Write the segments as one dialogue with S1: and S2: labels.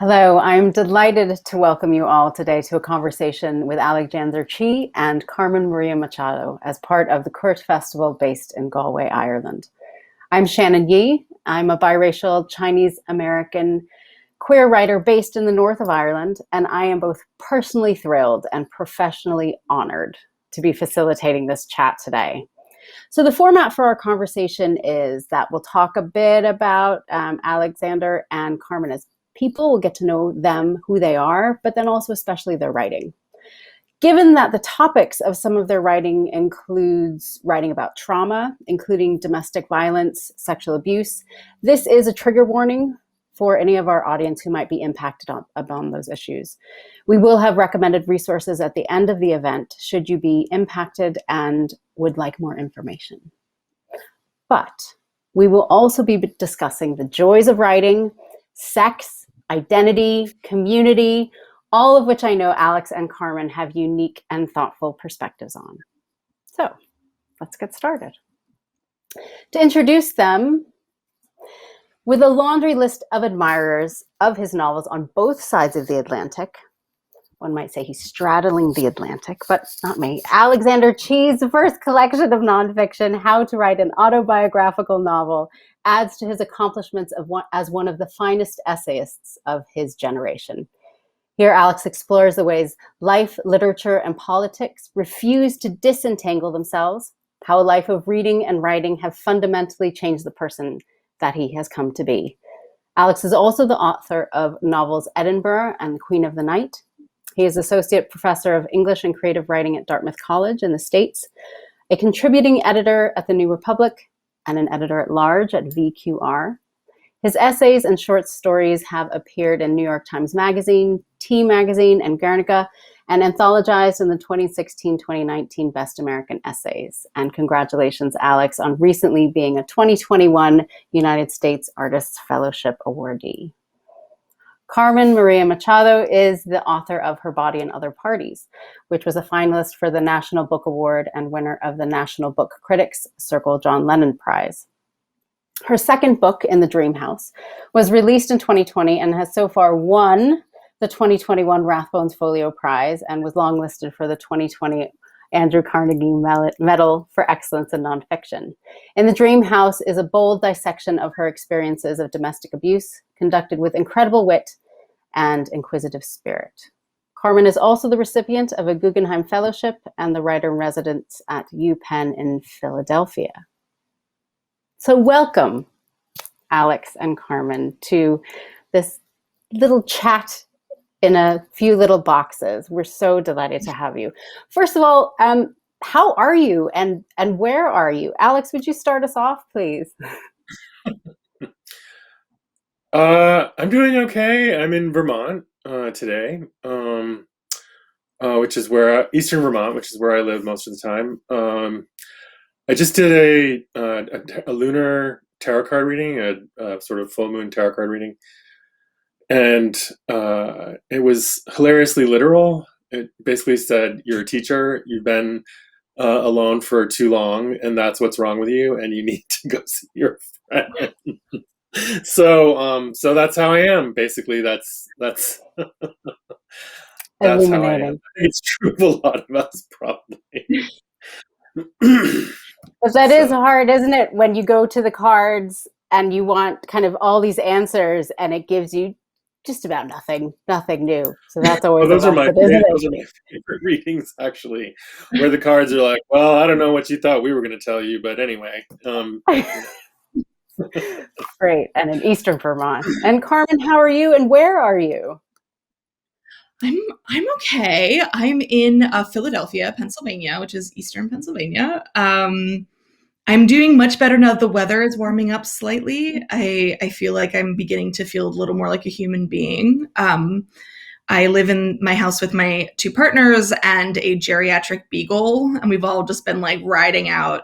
S1: Hello, I'm delighted to welcome you all today to a conversation with Alexander Chee and Carmen Maria Machado as part of the Court Festival based in Galway, Ireland. I'm Shannon Yee. I'm a biracial Chinese American queer writer based in the north of Ireland, and I am both personally thrilled and professionally honored to be facilitating this chat today. So the format for our conversation is that we'll talk a bit about Alexander and Carmen as people. We'll get to know them, who they are, but then also especially their writing. Given that the topics of some of their writing includes writing about trauma, including domestic violence, sexual abuse, this is a trigger warning for any of our audience who might be impacted upon those issues. We will have recommended resources at the end of the event should you be impacted and would like more information. But we will also be discussing the joys of writing, sex, identity, community, all of which I know Alex and Carmen have unique and thoughtful perspectives on. So let's get started. To introduce them, with a laundry list of admirers of his novels on both sides of the Atlantic, one might say he's straddling the Atlantic, but not me. Alexander Chee's first collection of nonfiction, How to Write an Autobiographical Novel, adds to his accomplishments as one of the finest essayists of his generation. Here, Alex explores the ways life, literature, and politics refuse to disentangle themselves, how a life of reading and writing have fundamentally changed the person that he has come to be. Alex is also the author of novels Edinburgh and The Queen of the Night. He is Associate Professor of English and Creative Writing at Dartmouth College in the States, a contributing editor at The New Republic, and an editor-at-large at VQR. His essays and short stories have appeared in New York Times Magazine, T Magazine, and Guernica, and anthologized in the 2016-2019 Best American Essays. And congratulations, Alex, on recently being a 2021 United States Artists Fellowship awardee. Carmen Maria Machado is the author of Her Body and Other Parties, which was a finalist for the National Book Award and winner of the National Book Critics Circle John Lennon Prize. Her second book, In the Dream House, was released in 2020 and has so far won the 2021 Rathbones Folio Prize and was longlisted for the 2020 Andrew Carnegie Medal for Excellence in Nonfiction. In the Dream House is a bold dissection of her experiences of domestic abuse, conducted with incredible wit and inquisitive spirit. Carmen is also the recipient of a Guggenheim Fellowship and the writer-in-residence at UPenn in Philadelphia. So welcome, Alex and Carmen, to this little chat in a few little boxes. We're so delighted to have you. First of all, how are you and where are you? Alex, would you start us off, please?
S2: I'm doing okay. I'm in Vermont today, which is where Eastern Vermont, which is where I live most of the time. I just did a lunar tarot card reading, a sort of full moon tarot card reading, and it was hilariously literal. It basically said, "You're a teacher. You've been alone for too long, and that's what's wrong with you, and you need to go see your friend." So that's how I am. Basically, that's that's how I am.
S1: Illuminating.
S2: I think it's true of a lot of us, probably.
S1: But that is hard, isn't it? When you go to the cards and you want kind of all these answers and it gives you just about nothing new. So that's always
S2: those are my favorite readings, actually, where the cards are like, "Well, I don't know what you thought we were going to tell you, but anyway."
S1: Great, and in Eastern Vermont. And Carmen, how are you? And where are you?
S3: I'm okay. I'm in Philadelphia, Pennsylvania, which is Eastern Pennsylvania. I'm doing much better now that the weather is warming up slightly. I feel like I'm beginning to feel a little more like a human being. I live in my house with my two partners and a geriatric beagle, and we've all just been like riding out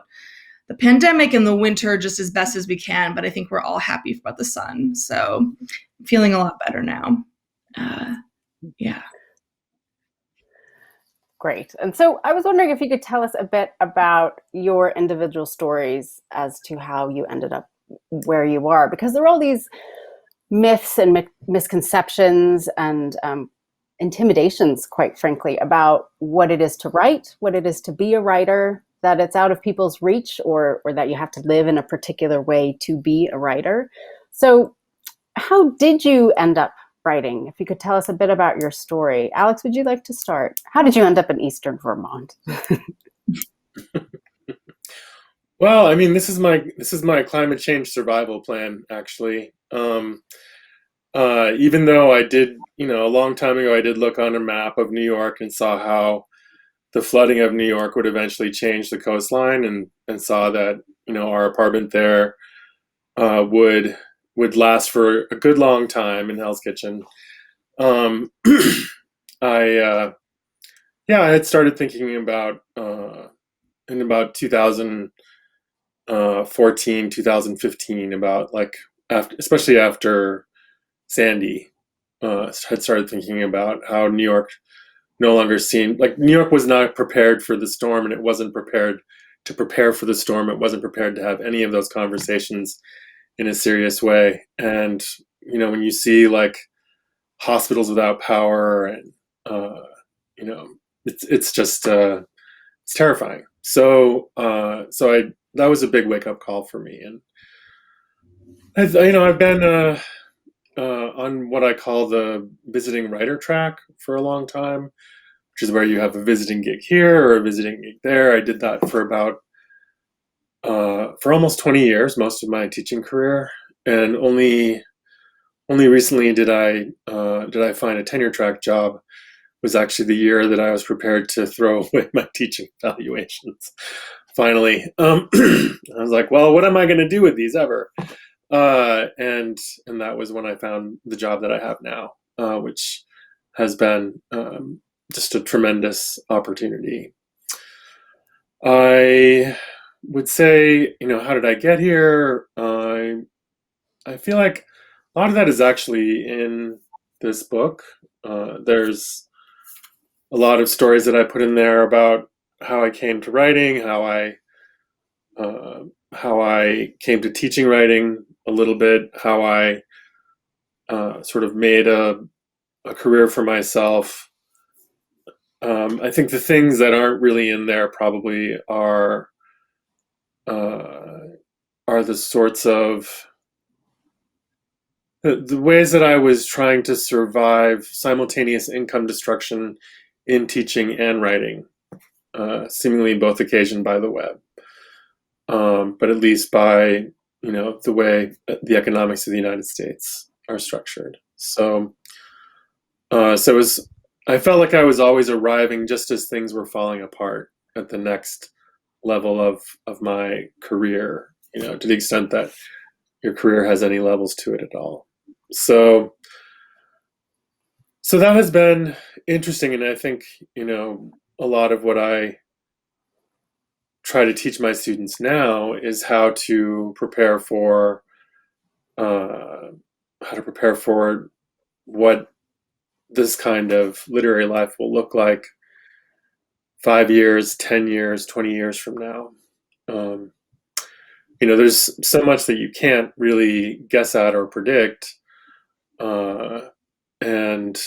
S3: the pandemic in the winter just as best as we can, but I think we're all happy about the sun. So I'm feeling a lot better now. Yeah.
S1: Great. And so I was wondering if you could tell us a bit about your individual stories as to how you ended up where you are, because there are all these myths and misconceptions and intimidations, quite frankly, about what it is to write, what it is to be a writer, that it's out of people's reach, or that you have to live in a particular way to be a writer. So how did you end up writing? If you could tell us a bit about your story. Alex, would you like to start? How did you end up in Eastern Vermont?
S2: Well, I mean, this is my climate change survival plan, actually. Even though I did, a long time ago, I did look on a map of New York and saw how the flooding of New York would eventually change the coastline, and saw that, our apartment there would last for a good long time in Hell's Kitchen. Um, I yeah, I had started thinking about in about 2014, 2015, about like especially after Sandy, had started thinking about how New York no longer seemed like New York was not prepared for the storm, and it wasn't prepared to prepare for the storm. It wasn't prepared to have any of those conversations in a serious way. And when you see like hospitals without power, and it's just it's terrifying. So that was a big wake up call for me, and I've been on what I call the visiting writer track for a long time, which is where you have a visiting gig here or a visiting gig there. I did that for almost 20 years, most of my teaching career, and only recently did I find a tenure track job. Was actually the year that I was prepared to throw away my teaching evaluations. Finally, I was like, well, what am I going to do with these ever? And that was when I found the job that I have now, which has been just a tremendous opportunity. I would say, how did I get here? I feel like a lot of that is actually in this book. There's a lot of stories that I put in there about how I came to writing, how I came to teaching writing a little bit, how I sort of made a career for myself. I think the things that aren't really in there probably are the sorts of the ways that I was trying to survive simultaneous income destruction in teaching and writing, seemingly both occasioned by the web, but at least by the way the economics of the United States are structured. So I felt like I was always arriving just as things were falling apart at the next level of my career, to the extent that your career has any levels to it at all. So that has been interesting, and I think a lot of what I try to teach my students now is how to prepare for what this kind of literary life will look like 5 years, 10 years, 20 years from now. There's so much that you can't really guess at or predict, and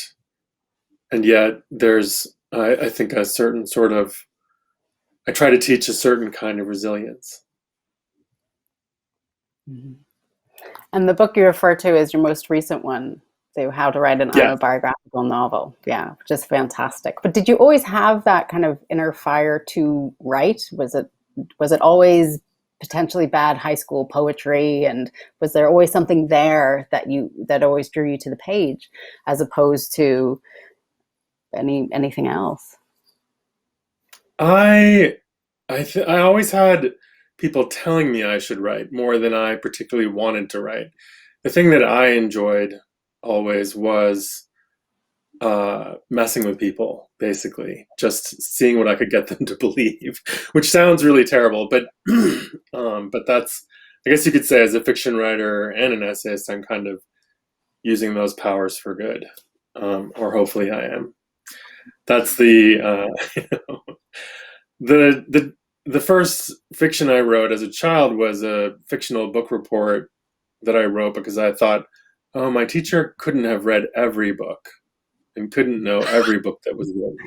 S2: yet there's, I think, a certain sort of, I try to teach a certain kind of resilience.
S1: Mm-hmm. And the book you refer to is your most recent one, so How to Write an
S2: Yeah.
S1: Autobiographical Novel. Yeah, just fantastic. But did you always have that kind of inner fire to write? Was it always potentially bad high school poetry, and was there always something there that always drew you to the page, as opposed to anything else?
S2: I always had people telling me I should write more than I particularly wanted to write. The thing that I enjoyed always was messing with people, basically, just seeing what I could get them to believe, which sounds really terrible, but that's, I guess you could say, as a fiction writer and an essayist, I'm kind of using those powers for good, or hopefully I am. That's the the first fiction I wrote as a child was a fictional book report that I wrote because I thought oh, my teacher couldn't have read every book and couldn't know every book that was written.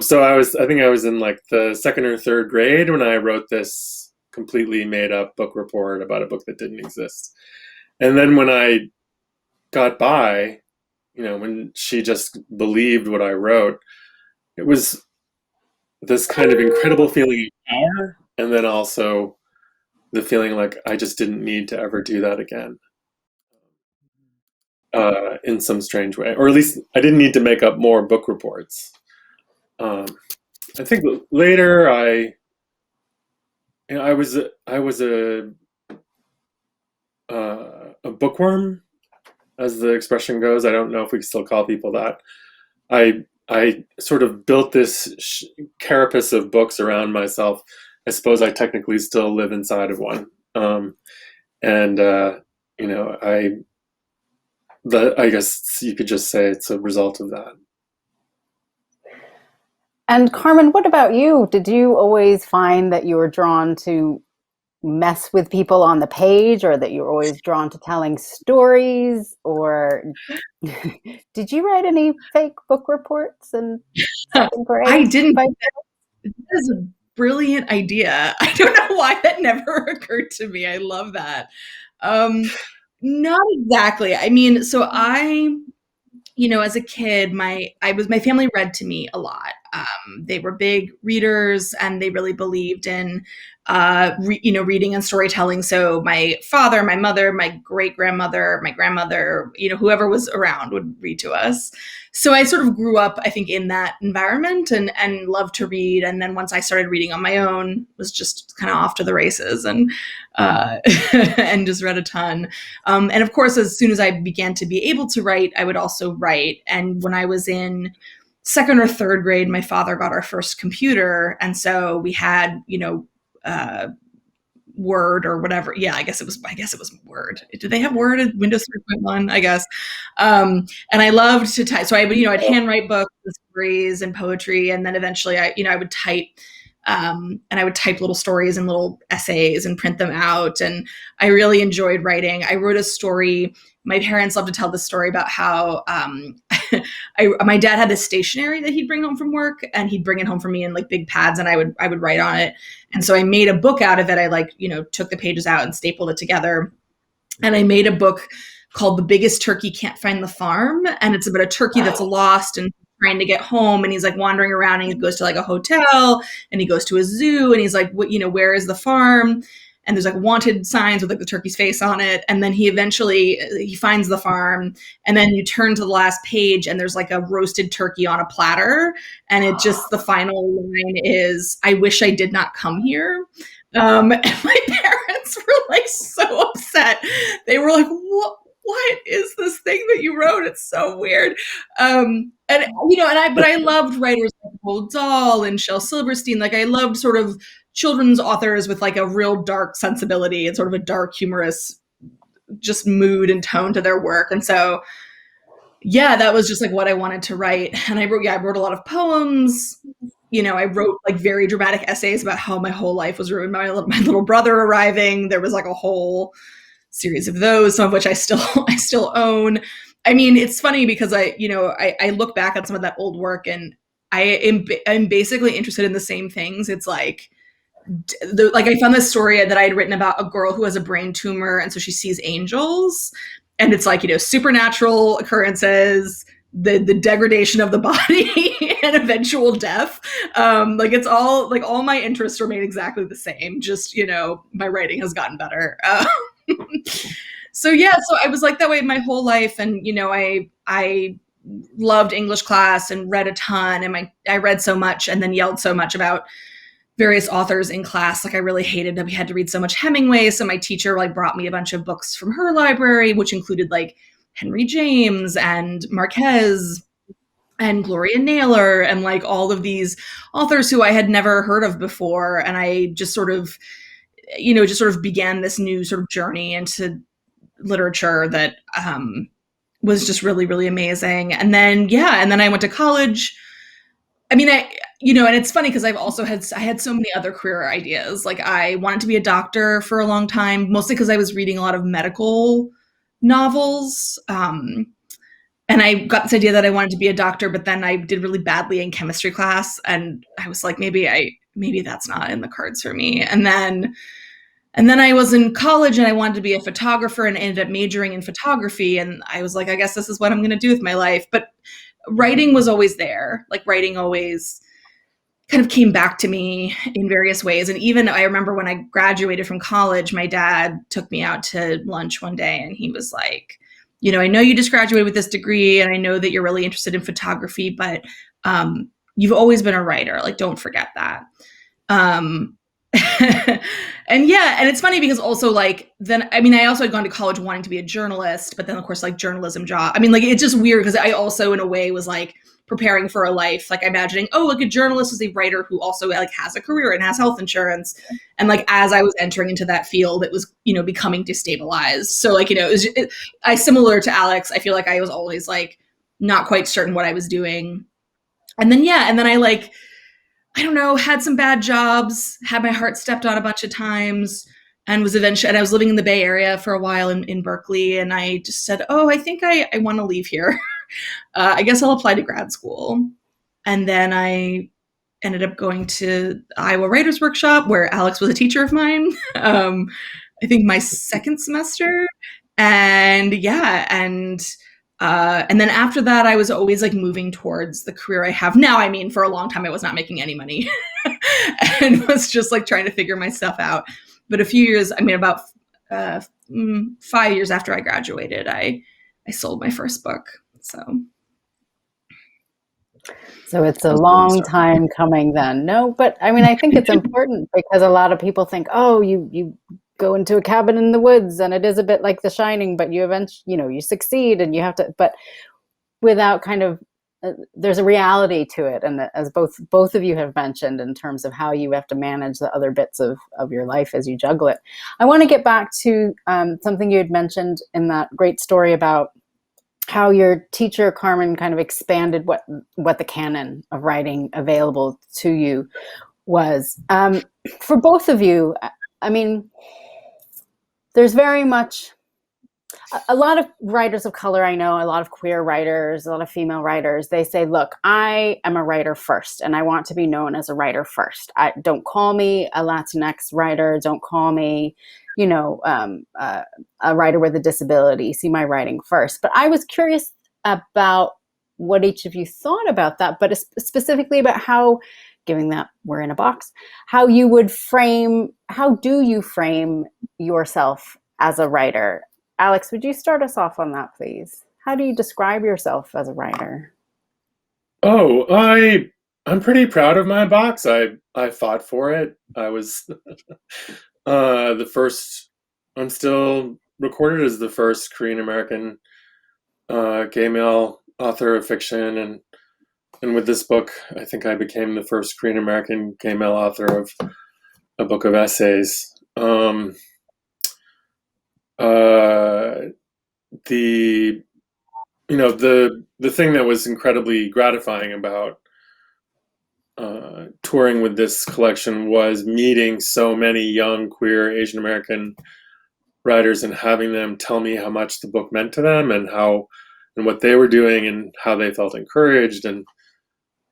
S2: So I think I was in like the second or third grade when I wrote this completely made up book report about a book that didn't exist. And then when I got by, when she just believed what I wrote, it was this kind of incredible feeling of power, and then also the feeling like I just didn't need to ever do that again, in some strange way, or at least I didn't need to make up more book reports. Um, I think later I was a bookworm, as the expression goes. I don't know if we still call people that. I sort of built this carapace of books around myself. I suppose I technically still live inside of one, and you know, I guess you could just say it's a result of that.
S1: And Carmen, what about you? Did you always find that you were drawn to mess with people on the page, or that you were always drawn to telling stories, or did you write any fake book reports in second
S3: I
S1: grade?
S3: didn't. That is a brilliant idea. I don't know why that never occurred to me. I love that. Um, Not exactly. I mean, so as a kid, my family read to me a lot. They were big readers, and they really believed in reading and storytelling. So my father, my mother, my great grandmother, my grandmother, whoever was around would read to us. So I sort of grew up, I think, in that environment, and loved to read. And then once I started reading on my own, was just kind of off to the races, and uh, and just read a ton. And of course, as soon as I began to be able to write, I would also write. And when I was in second or third grade, my father got our first computer. And so we had, uh, Word or whatever. Yeah, I guess it was Word. Did they have Word in Windows 3.1? I guess. And I loved to type. So I'd handwrite books and stories and poetry. And then eventually I would type, and I would type little stories and little essays and print them out. And I really enjoyed writing. I wrote a story. My parents love to tell this story about how my dad had this stationery that he'd bring home from work, and he'd bring it home for me in like big pads, and I would write on it. And so I made a book out of it. I took the pages out and stapled it together. And I made a book called The Biggest Turkey Can't Find the Farm. And it's about a turkey that's lost and trying to get home. And he's like wandering around, and he goes to like a hotel, and he goes to a zoo, and he's like, where is the farm? And there's like wanted signs with like the turkey's face on it. And then he finds the farm, and then you turn to the last page, and there's like a roasted turkey on a platter. And the final line is, "I wish I did not come here." And my parents were like so upset. They were like, what is this thing that you wrote? It's so weird. But I loved writers like Roald Dahl and Shel Silverstein. Like I loved sort of children's authors with like a real dark sensibility and sort of a dark, humorous, just mood and tone to their work. And so, yeah, that was just like what I wanted to write. And I wrote a lot of poems. I wrote like very dramatic essays about how my whole life was ruined by my little brother arriving. There was like a whole series of those, some of which I still own. I mean, it's funny because I look back at some of that old work, and I'm basically interested in the same things. It's like I found this story that I had written about a girl who has a brain tumor, and so she sees angels, and it's like supernatural occurrences, the degradation of the body, and eventual death. It's all like all my interests remain exactly the same. Just my writing has gotten better. So I was like that way my whole life, and I loved English class and read a ton, and I read so much and then yelled so much about various authors in class. Like I really hated that we had to read so much Hemingway. So my teacher like brought me a bunch of books from her library, which included like Henry James and Marquez and Gloria Naylor and like all of these authors who I had never heard of before. And I just sort of began this new sort of journey into literature that was just really, really amazing. And then I went to college. I mean, and it's funny because I had so many other career ideas. Like I wanted to be a doctor for a long time, mostly because I was reading a lot of medical novels. And I got this idea that I wanted to be a doctor, but then I did really badly in chemistry class, and I was like, maybe that's not in the cards for me. And then I was in college and I wanted to be a photographer and ended up majoring in photography. And I was like, I guess this is what I'm going to do with my life. But writing was always there. Like writing always kind of came back to me in various ways. And even I remember when I graduated from college, my dad took me out to lunch one day and he was like, I know you just graduated with this degree and I know that you're really interested in photography, but you've always been a writer. Like, don't forget that. Um, and it's funny because also like then I also had gone to college wanting to be a journalist, but then of course like journalism job. Like it's just weird because I also in a way was like preparing for a life, like imagining, oh, like a journalist is a writer who also like has a career and has health insurance. And like as I was entering into that field, it was becoming destabilized. So like I similar to Alex, I feel like I was always like not quite certain what I was doing. And then I like I don't know, had some bad jobs, had my heart stepped on a bunch of times, and I was living in the Bay Area for a while in Berkeley. And I just said, oh, I think I want to leave here. I guess I'll apply to grad school. And then I ended up going to Iowa Writers Workshop where Alex was a teacher of mine. I think my second semester. And and then after that, I was always like moving towards the career I have now. For a long time, I was not making any money and was just like trying to figure my stuff out. But a few years, about 5 years after I graduated, I sold my first book.
S1: So it's a long time coming then. No, but I think it's important because a lot of people think, oh, you go into a cabin in the woods and it is a bit like The Shining, but you eventually, you succeed and you have to, but without kind of, there's a reality to it. And as both of you have mentioned in terms of how you have to manage the other bits of your life as you juggle it. I want to get back to something you had mentioned in that great story about how your teacher, Carmen, kind of expanded what the canon of writing available to you was. For both of you, there's very much a lot of writers of color I know, a lot of queer writers, a lot of female writers, they say, look, I am a writer first and I want to be known as a writer first. Don't call me a Latinx writer. Don't call me, a writer with a disability. See my writing first. But I was curious about what each of you thought about that, but specifically about how, given that we're in a box, how do you frame yourself as a writer? Alex, would you start us off on that, please? How do you describe yourself as a writer?
S2: Oh, I'm pretty proud of my box. I fought for it. I was the first. I'm still recorded as the first Korean American gay male author of fiction, and with this book, I think I became the first Korean American gay male author of a book of essays. The thing that was incredibly gratifying about touring with this collection was meeting so many young queer Asian American writers and having them tell me how much the book meant to them and what they were doing and how they felt encouraged and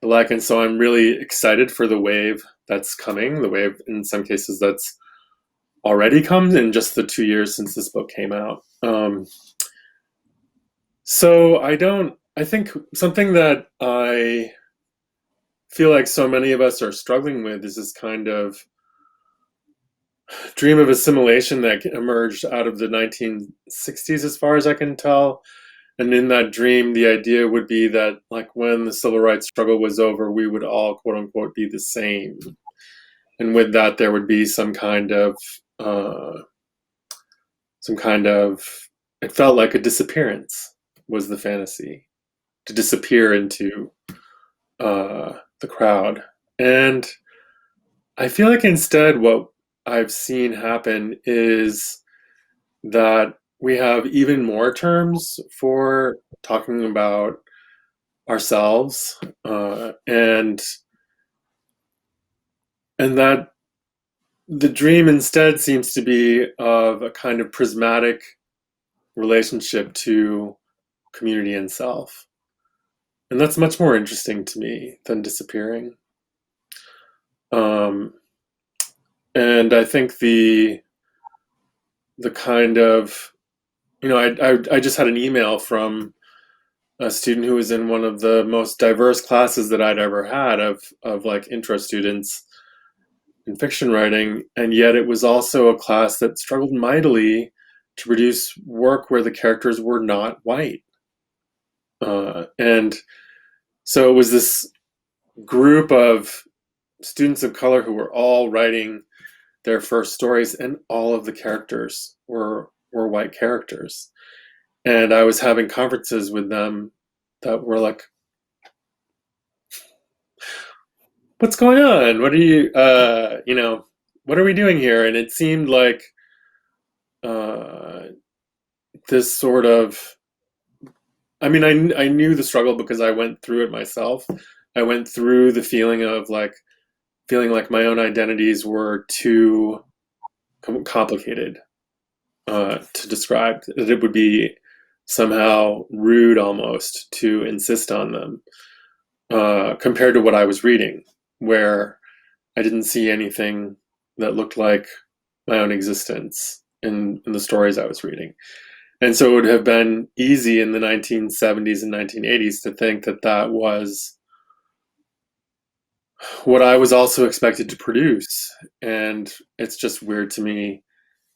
S2: the like. And so I'm really excited for the wave that's coming, the wave in some cases that's already come in just the 2 years since this book came out. So I think something that I feel like so many of us are struggling with is this kind of dream of assimilation that emerged out of the 1960s, as far as I can tell. And in that dream, the idea would be that like when the civil rights struggle was over, we would all quote unquote be the same. And with that, there would be some kind of, it felt like a disappearance was the fantasy, to disappear into the crowd. And I feel like instead what I've seen happen is that we have even more terms for talking about ourselves, and and that the dream instead seems to be of a kind of prismatic relationship to community and self. And that's much more interesting to me than disappearing. Um, and I think the kind of, I just had an email from a student who was in one of the most diverse classes that I'd ever had of like intro students in fiction writing, and yet it was also a class that struggled mightily to produce work where the characters were not white. And so it was this group of students of color who were all writing their first stories, and all of the characters were white characters. And I was having conferences with them that were like, "What's going on? What are you, what are we doing here?" And it seemed like this sort of, I mean, I knew the struggle because I went through it myself. I went through the feeling of like feeling like my own identities were too complicated to describe. That it would be somehow rude almost to insist on them compared to what I was reading, where I didn't see anything that looked like my own existence in the stories I was reading. And so it would have been easy in the 1970s and 1980s to think that that was what I was also expected to produce. And it's just weird to me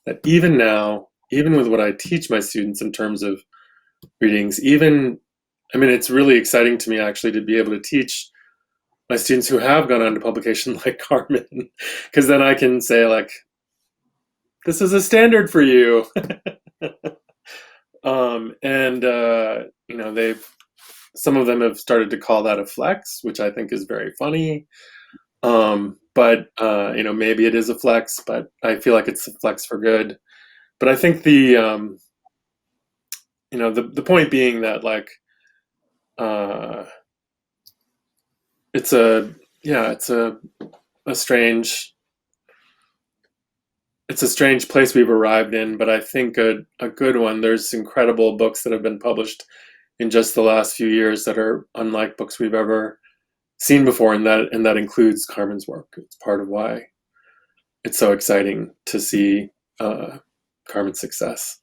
S2: that even now, even with what I teach my students in terms of readings, it's really exciting to me actually to be able to teach my students who have gone on to publication like Carmen, because then I can say like, this is a standard for you. Some of them have started to call that a flex, which I think is very funny. But maybe it is a flex, but I feel like it's a flex for good. But I think the point being that like, it's a strange place we've arrived in, but I think a good one. There's incredible books that have been published in just the last few years that are unlike books we've ever seen before, and that includes Carmen's work. It's part of why it's so exciting to see Carmen's success.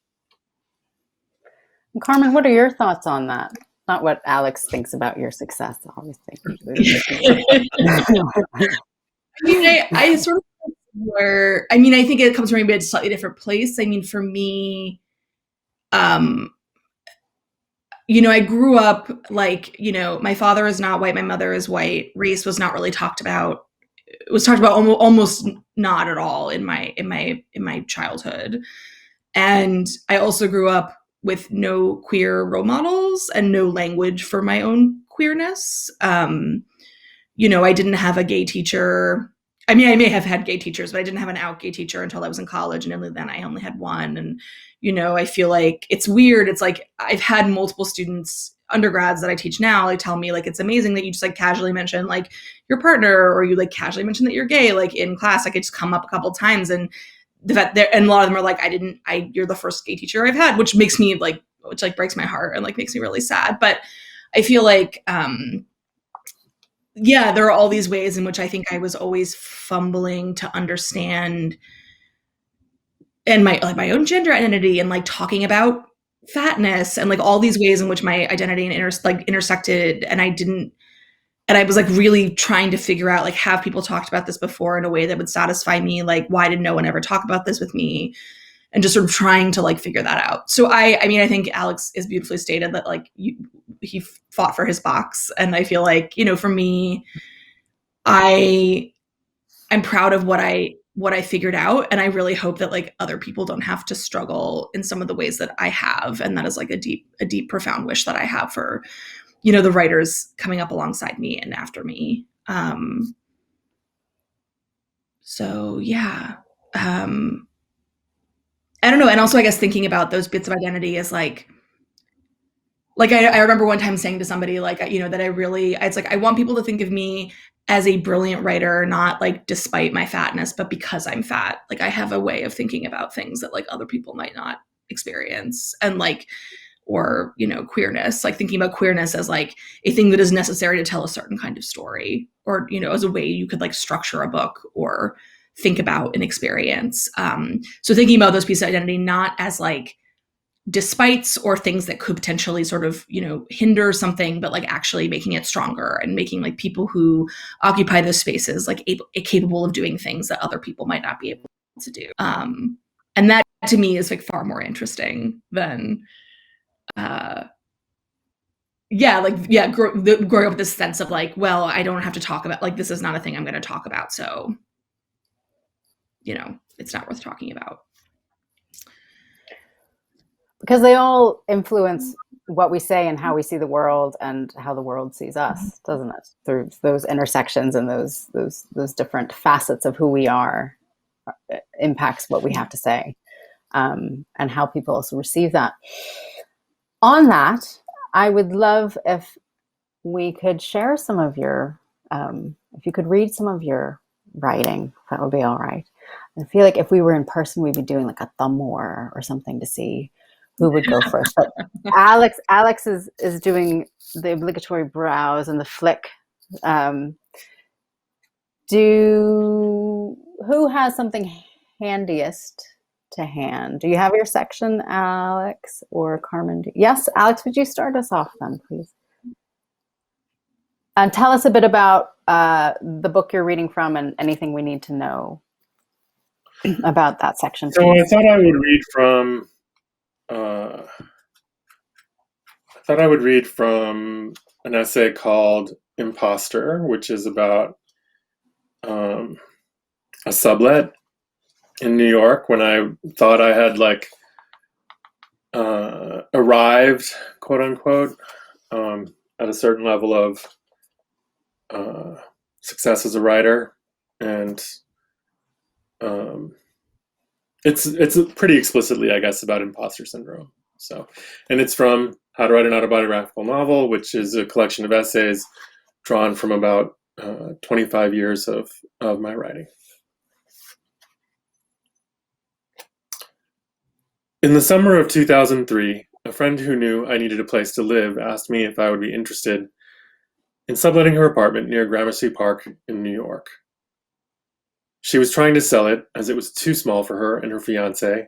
S1: Carmen, what are your thoughts on that? Not what Alex thinks about your success, obviously.
S3: I sort of where I think it comes from maybe a slightly different place. For me, I grew up like, my father is not white, my mother is white. Race was not really talked about. It was talked about almost not at all in my childhood. And I also grew up with no queer role models and no language for my own queerness. I didn't have a gay teacher. I may have had gay teachers, but I didn't have an out gay teacher until I was in college. And then I only had one. And, I feel like it's weird. It's like I've had multiple students, undergrads that I teach now, like tell me like, it's amazing that you just like casually mention like your partner, or you like casually mention that you're gay, like in class. Like it just come up a couple of times. And the fact that, and a lot of them are like, you're the first gay teacher I've had, which makes me like, which like breaks my heart and like makes me really sad. But I feel like, there are all these ways in which I think I was always fumbling to understand, and my own gender identity, and like talking about fatness, and like all these ways in which my identity intersected, and I was like really trying to figure out like, have people talked about this before in a way that would satisfy me? Like, why did no one ever talk about this with me? And just sort of trying to like figure that out. So I think Alex is beautifully stated that like he fought for his box. And I feel like, for me, I'm proud of what I figured out. And I really hope that like other people don't have to struggle in some of the ways that I have. And that is like a deep, profound wish that I have for, the writers coming up alongside me and after me. So yeah. I don't know. And also I guess thinking about those bits of identity is like I remember one time saying to somebody like, that it's like, I want people to think of me as a brilliant writer, not like despite my fatness, but because I'm fat. Like I have a way of thinking about things that like other people might not experience. And like, or, you know, queerness, like thinking about queerness as like a thing that is necessary to tell a certain kind of story, or, you know, as a way you could like structure a book or think about an experience. So thinking about those pieces of identity, not as like despites or things that could potentially sort of, you know, hinder something, but like actually making it stronger and making like people who occupy those spaces like capable of doing things that other people might not be able to do. And that to me is like far more interesting than growing up with this sense of like, well, I don't have to talk about, like, this is not a thing I'm going to talk about, so, you know, it's not worth talking about.
S1: Because they all influence what we say and how we see the world and how the world sees us, doesn't it? Through those intersections and those different facets of who we are, impacts what we have to say, and how people also receive that. On that, I would love if we could share some of your, if you could read some of your writing, that would be all right. I feel like if we were in person, we'd be doing like a thumb war or something to see who would go first. But Alex is doing the obligatory browse and the flick. Who has something handiest to hand? Do you have your section, Alex or Carmen? Yes, Alex, would you start us off then, please? And tell us a bit about the book you're reading from and anything we need to know about that section.
S2: So
S1: please.
S2: I thought I would read from. I thought I would read from an essay called "Imposter," which is about a sublet in New York when I thought I had like arrived, quote unquote, at a certain level of success as a writer, and it's pretty explicitly, I guess, about imposter syndrome. So, and it's from How to Write an Autobiographical Novel, which is a collection of essays drawn from about 25 years of my writing. In the summer of 2003, a friend who knew I needed a place to live asked me if I would be interested in subletting her apartment near Gramercy Park in New York. She was trying to sell it, as it was too small for her and her fiancé,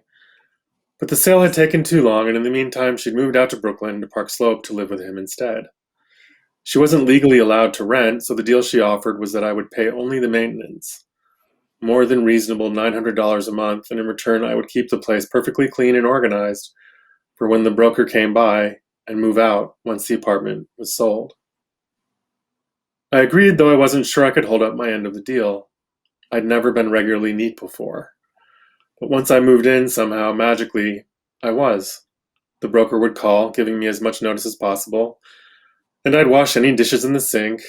S2: but the sale had taken too long, and in the meantime she'd moved out to Brooklyn to Park Slope to live with him instead. She wasn't legally allowed to rent, so the deal she offered was that I would pay only the maintenance, more than reasonable $900 a month, and in return I would keep the place perfectly clean and organized for when the broker came by and move out once the apartment was sold. I agreed, though I wasn't sure I could hold up my end of the deal. I'd never been regularly neat before. But once I moved in, somehow, magically, I was. The broker would call, giving me as much notice as possible, and I'd wash any dishes in the sink,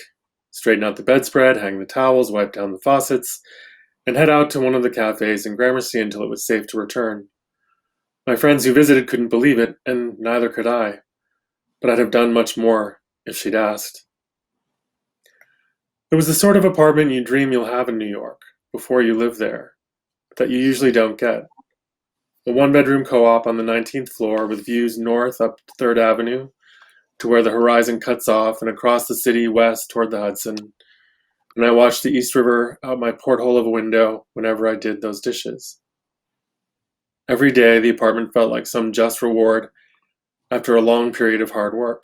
S2: straighten out the bedspread, hang the towels, wipe down the faucets, and head out to one of the cafes in Gramercy until it was safe to return. My friends who visited couldn't believe it, and neither could I. But I'd have done much more if she'd asked. It was the sort of apartment you dream you'll have in New York before you live there, but that you usually don't get. A one-bedroom co-op on the 19th floor with views north up 3rd Avenue to where the horizon cuts off and across the city west toward the Hudson, and I watched the East River out my porthole of a window whenever I did those dishes. Every day, the apartment felt like some just reward after a long period of hard work.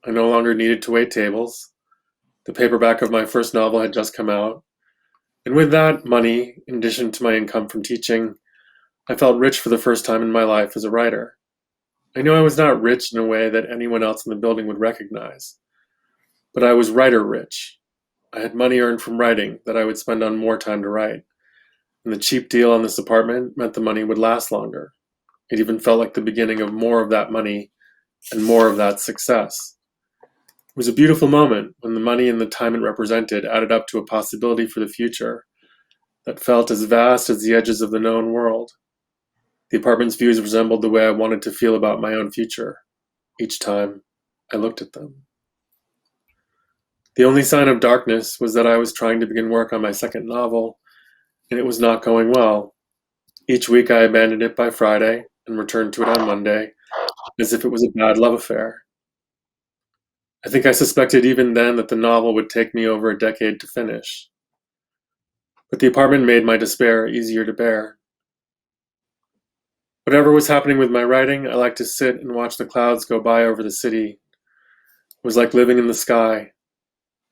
S2: I no longer needed to wait tables. The paperback of my first novel had just come out, and with that money, in addition to my income from teaching, I felt rich for the first time in my life as a writer. I knew I was not rich in a way that anyone else in the building would recognize, but I was writer rich. I had money earned from writing that I would spend on more time to write, and the cheap deal on this apartment meant the money would last longer. It even felt like the beginning of more of that money and more of that success. It was a beautiful moment when the money and the time it represented added up to a possibility for the future that felt as vast as the edges of the known world. The apartment's views resembled the way I wanted to feel about my own future each time I looked at them. The only sign of darkness was that I was trying to begin work on my second novel, and it was not going well. Each week I abandoned it by Friday and returned to it on Monday, as if it was a bad love affair. I think I suspected even then that the novel would take me over a decade to finish. But the apartment made my despair easier to bear. Whatever was happening with my writing, I liked to sit and watch the clouds go by over the city. It was like living in the sky.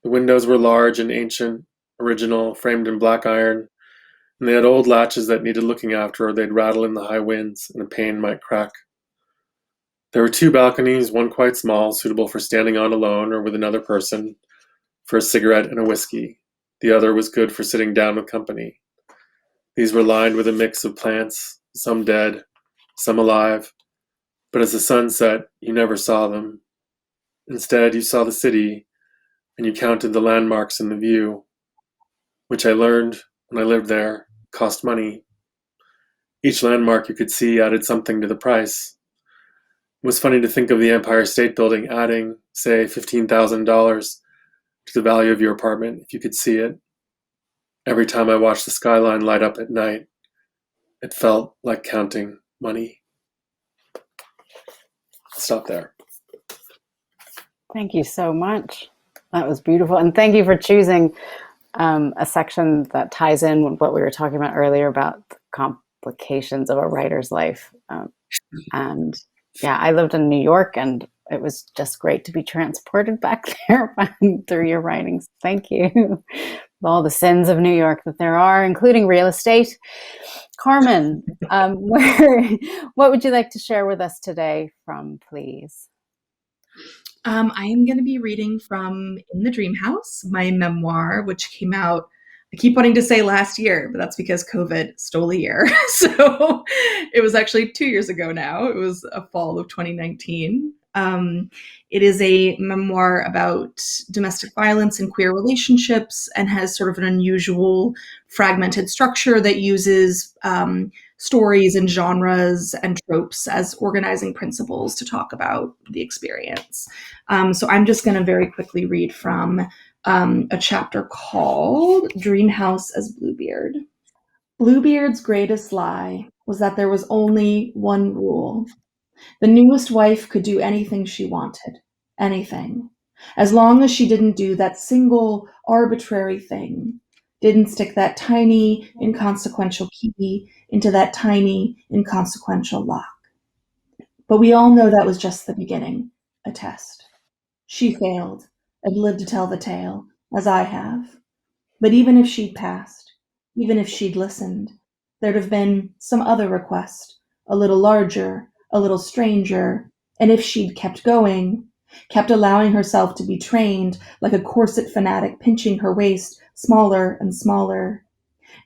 S2: The windows were large and ancient, original, framed in black iron, and they had old latches that needed looking after or they'd rattle in the high winds and a pane might crack. There were two balconies, one quite small, suitable for standing on alone or with another person, for a cigarette and a whiskey. The other was good for sitting down with company. These were lined with a mix of plants, some dead, some alive, but as the sun set, you never saw them. Instead, you saw the city, and you counted the landmarks in the view, which I learned when I lived there cost money. Each landmark you could see added something to the price. It was funny to think of the Empire State Building adding, say, $15,000 to the value of your apartment if you could see it. Every time I watched the skyline light up at night, it felt like counting money. I'll stop there.
S1: Thank you so much. That was beautiful. And thank you for choosing a section that ties in with what we were talking about earlier about the complications of a writer's life. And yeah, I lived in New York, and it was just great to be transported back there through your writings. Thank you. All the sins of New York that there are, including real estate. Carmen, what would you like to share with us today from Please?
S3: I am going to be reading from In the Dream House, my memoir, which came out, I keep wanting to say last year, but that's because COVID stole a year. So it was actually 2 years ago now. It was a fall of 2019. It is a memoir about domestic violence and queer relationships and has sort of an unusual fragmented structure that uses stories and genres and tropes as organizing principles to talk about the experience. So I'm just going to very quickly read from a chapter called Dream House as Bluebeard. Bluebeard's greatest lie was that there was only one rule. The newest wife could do anything she wanted, anything, as long as she didn't do that single arbitrary thing, didn't stick that tiny, inconsequential key into that tiny, inconsequential lock. But we all know that was just the beginning, a test. She failed and lived to tell the tale, as I have. But even if she'd passed, even if she'd listened, there'd have been some other request, a little larger, a little stranger, and if she'd kept going, kept allowing herself to be trained like a corset fanatic pinching her waist smaller and smaller,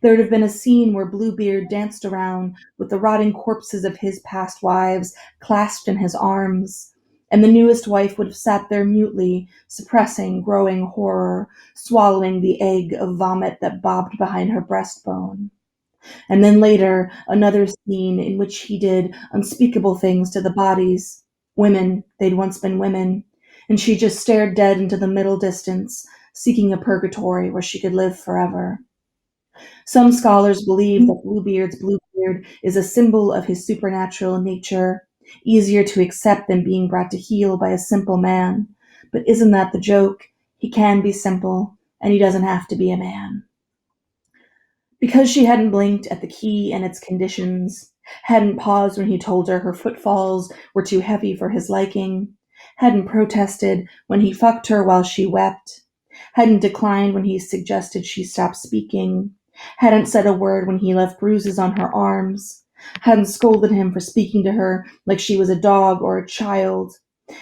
S3: there'd have been a scene where Bluebeard danced around with the rotting corpses of his past wives clasped in his arms, and the newest wife would have sat there mutely, suppressing growing horror, swallowing the egg of vomit that bobbed behind her breastbone. And then later, another scene in which he did unspeakable things to the bodies. Women, they'd once been women, and she just stared dead into the middle distance, seeking a purgatory where she could live forever. Some scholars believe that Bluebeard's Bluebeard is a symbol of his supernatural nature, easier to accept than being brought to heel by a simple man. But isn't that the joke? He can be simple, and he doesn't have to be a man. Because she hadn't blinked at the key and its conditions, hadn't paused when he told her footfalls were too heavy for his liking, hadn't protested when he fucked her while she wept, hadn't declined when he suggested she stop speaking, hadn't said a word when he left bruises on her arms, hadn't scolded him for speaking to her like she was a dog or a child,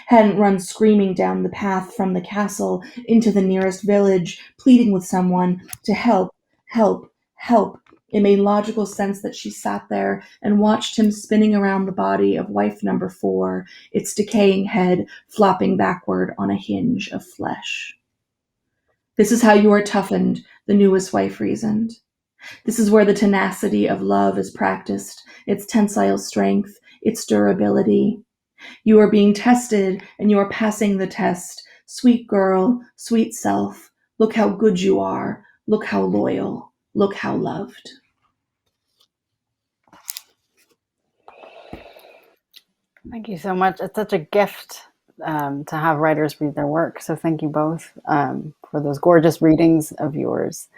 S3: hadn't run screaming down the path from the castle into the nearest village, pleading with someone to help, help, help. It made logical sense that she sat there and watched him spinning around the body of wife number 4, its decaying head flopping backward on a hinge of flesh. This is how you are toughened, the newest wife reasoned. This is where the tenacity of love is practiced, its tensile strength, its durability. You are being tested, and you are passing the test, Sweet girl, sweet self, look how good you are, look how loyal, look how loved.
S1: Thank you so much. It's such a gift to have writers read their work. So thank you both for those gorgeous readings of yours.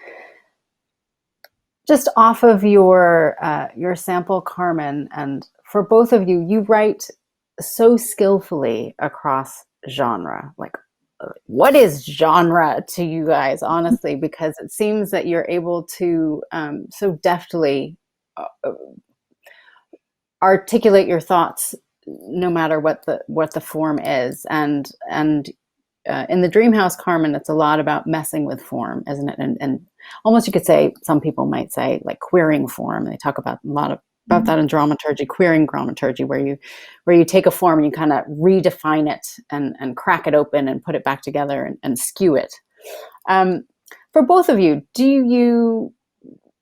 S1: Just off of your sample, Carmen, and for both of you, you write so skillfully across genre. Like, what is genre to you guys, honestly? Because it seems that you're able to so deftly articulate your thoughts, no matter what the form is. And in the Dream House, Carmen, it's a lot about messing with form, isn't it? And almost you could say, some people might say, like queering form. They talk about a lot about that in dramaturgy, queering dramaturgy, where you take a form and you kind of redefine it and crack it open and put it back together and skew it. For both of you,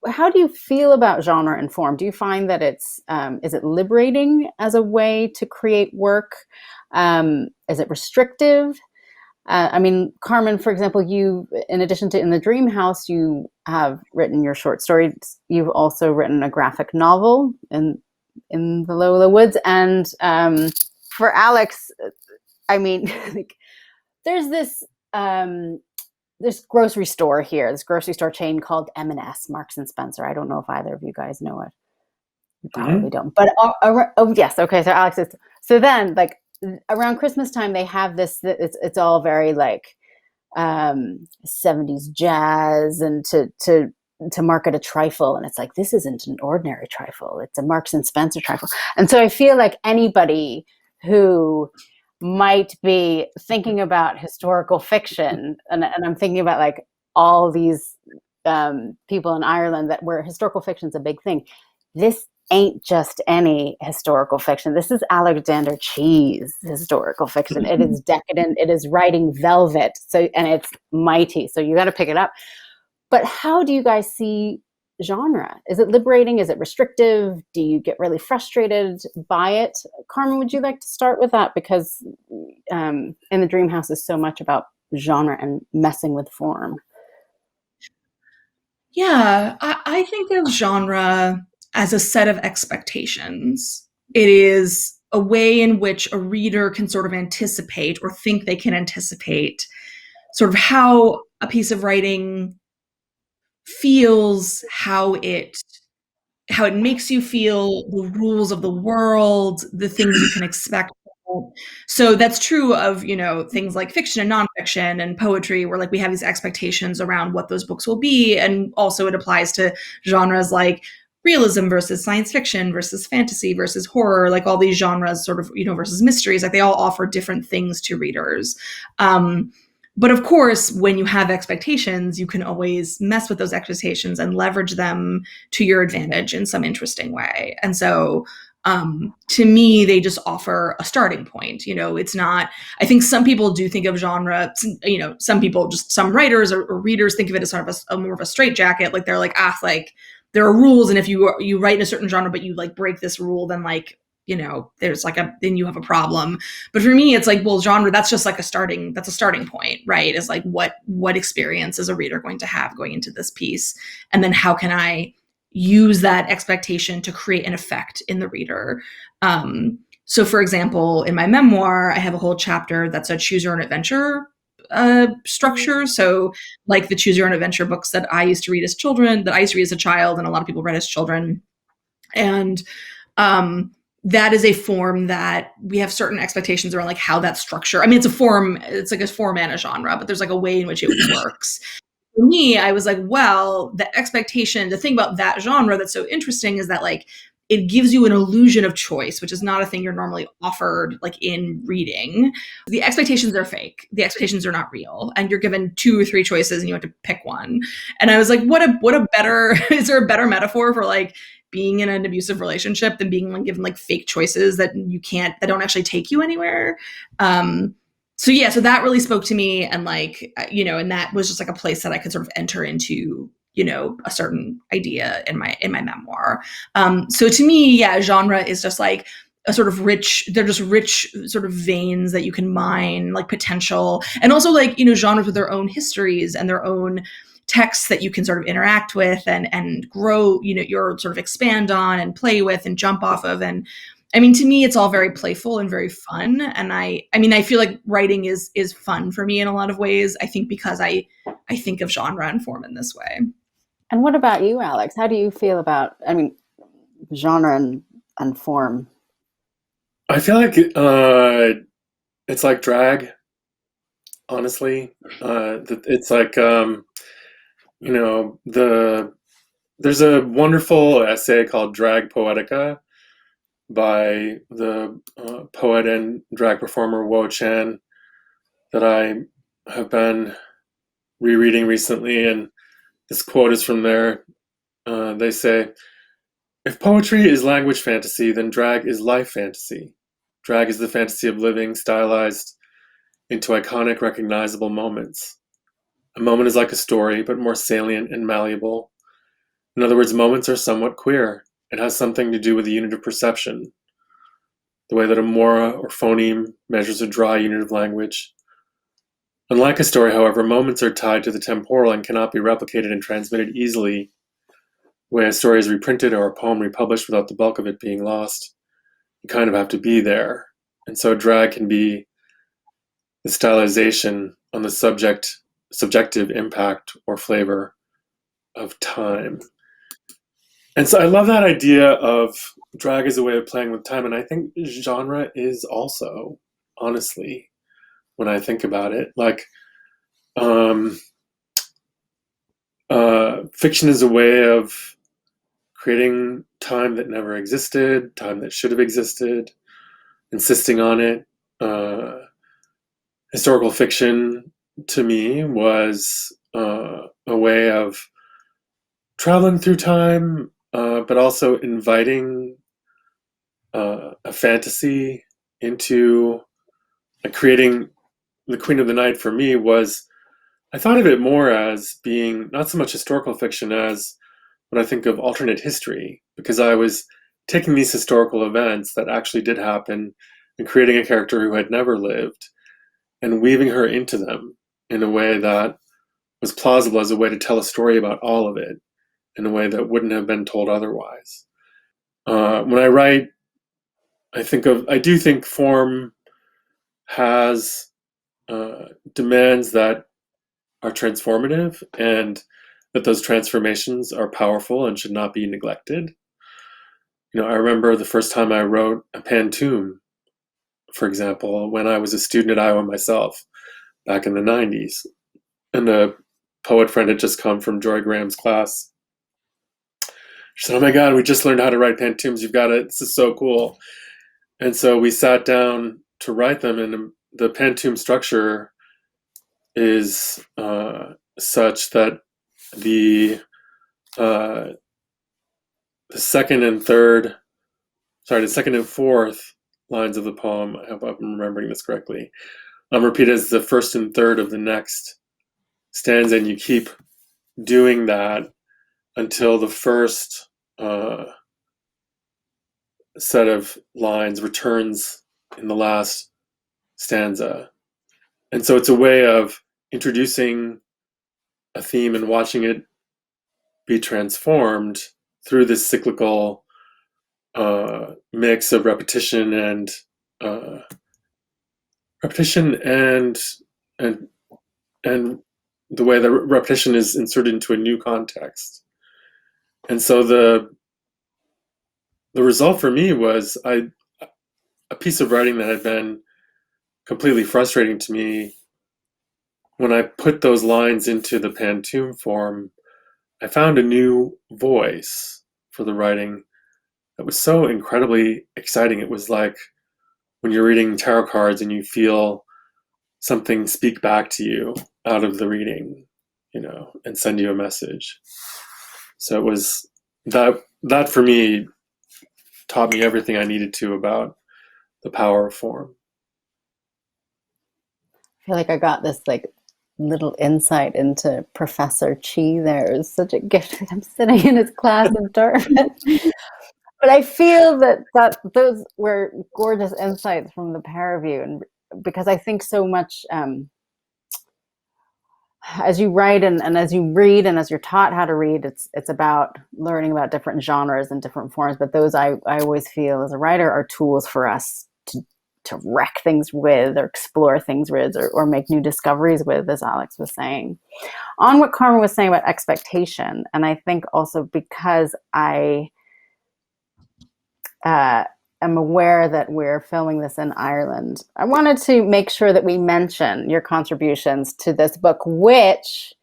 S1: how do you feel about genre and form? Do you find that is it liberating as a way to create work? Is it restrictive? I mean, Carmen, for example, you, in addition to in the Dream House, you have written your short stories. You've also written a graphic novel in the Lola Woods. And for Alex, I mean, like, there's this grocery store here, this grocery store chain called M&S, Marks and Spencer. I don't know if either of you guys know it. You probably don't. But oh yes, okay. So Alex, so then like, around Christmas time, they have this. It's all very like 70s jazz, and to market a trifle, and it's like, this isn't an ordinary trifle. It's a Marks and Spencer trifle. And so I feel like anybody who might be thinking about historical fiction, and I'm thinking about like all these people in Ireland where historical fiction is a big thing. This ain't just any historical fiction. This is Alexander Chee's historical fiction. It is decadent. It is writing velvet. And it's mighty. So you got to pick it up. But how do you guys see genre? Is it liberating? Is it restrictive? Do you get really frustrated by it? Carmen, would you like to start with that? Because in the Dream House is so much about genre and messing with form.
S3: Yeah, I think of genre as a set of expectations. It is a way in which a reader can sort of anticipate or think they can anticipate sort of how a piece of writing feels, how it makes you feel, the rules of the world, the things you can expect. So that's true of, things like fiction and nonfiction and poetry, where like we have these expectations around what those books will be. And also it applies to genres like realism versus science fiction versus fantasy versus horror, like all these genres sort of, versus mysteries, like they all offer different things to readers. But of course, when you have expectations, you can always mess with those expectations and leverage them to your advantage in some interesting way. And so to me, they just offer a starting point. It's not, I think some people do think of genre, some writers or readers think of it as sort of a more of a straitjacket. Like they're like, like there are rules. And if you write in a certain genre, but you like break this rule, then like, there's like then you have a problem. But for me, it's like, well, genre, that's just like a starting point, right? Is like, what experience is a reader going to have going into this piece? And then how can I use that expectation to create an effect in the reader? So for example, in my memoir, I have a whole chapter that's a choose your own adventure structure. So like the choose your own adventure books that I used to read as a child, and a lot of people read as children. And that is a form that we have certain expectations around, like how that structure. I mean, it's like a form and a genre, but there's like a way in which it works. For me, I was like, well, the thing about that genre that's so interesting is that like it gives you an illusion of choice, which is not a thing you're normally offered like in reading. The expectations are fake. The expectations are not real. And you're given 2 or 3 choices and you have to pick one. And I was like, what a better, is there a better metaphor for like being in an abusive relationship than being like given like fake choices that don't actually take you anywhere? So that really spoke to me, and like, and that was just like a place that I could sort of enter into, a certain idea in my memoir. So to me, genre is just like a sort of they're just rich sort of veins that you can mine, like potential, and also like, genres with their own histories and their own texts that you can sort of interact with and grow, your sort of expand on and play with and jump off of. And I mean, to me, it's all very playful and very fun. And I feel like writing is fun for me in a lot of ways. I think because I think of genre and form in this way.
S1: And what about you, Alex? How do you feel about, genre and form?
S2: I feel like it's like drag, honestly. It's like there's a wonderful essay called Drag Poetica by the poet and drag performer Wo Chan that I have been rereading recently, and this quote is from there. They say, "If poetry is language fantasy, then drag is life fantasy. Drag is the fantasy of living, stylized into iconic, recognizable moments. A moment is like a story, but more salient and malleable. In other words, moments are somewhat queer. It has something to do with the unit of perception, the way that a mora or phoneme measures a dry unit of language. Unlike a story, however, moments are tied to the temporal and cannot be replicated and transmitted easily, the way a story is reprinted or a poem republished without the bulk of it being lost. You kind of have to be there. And so drag can be the stylization on the subjective impact or flavor of time." And so I love that idea of drag as a way of playing with time. And I think genre is also, honestly, when I think about it, like fiction is a way of creating time that never existed, time that should have existed, insisting on it. Historical fiction, to me, was a way of traveling through time, but also inviting a fantasy into creating. The Queen of the Night for me was, I thought of it more as being not so much historical fiction as what I think of alternate history, because I was taking these historical events that actually did happen and creating a character who had never lived and weaving her into them in a way that was plausible as a way to tell a story about all of it in a way that wouldn't have been told otherwise. When I write, I do think form has demands that are transformative, and that those transformations are powerful and should not be neglected. I remember the first time I wrote a pantoum, for example, when I was a student at Iowa myself back in the 90s. And a poet friend had just come from Joy Graham's class. She said, "Oh my God, we just learned how to write pantoums. You've got it. This is so cool." And so we sat down to write them, and the pantoum structure is such that the second and fourth lines of the poem, I hope I'm remembering this correctly, repeat as the first and third of the next stanza, and you keep doing that until the first set of lines returns in the last stanza. And so it's a way of introducing a theme and watching it be transformed through this cyclical mix of repetition and and the way that repetition is inserted into a new context. And so the result for me was a piece of writing that had been completely frustrating to me. When I put those lines into the pantoum form, I found a new voice for the writing that was so incredibly exciting. It was like when you're reading tarot cards and you feel something speak back to you out of the reading, and send you a message. So it was that for me taught me everything I needed to about the power of form.
S1: I feel like I got this little insight into Professor Chee there. It was such a gift. I'm sitting in his class in Dartmouth. But I feel that those were gorgeous insights from the pair of you, and because I think so much as you write and as you read and as you're taught how to read, it's about learning about different genres and different forms. But those I always feel as a writer are tools for us to wreck things with, or explore things with, or make new discoveries with, as Alex was saying. On what Carmen was saying about expectation, and I think also because I am aware that we're filming this in Ireland, I wanted to make sure that we mention your contributions to this book, which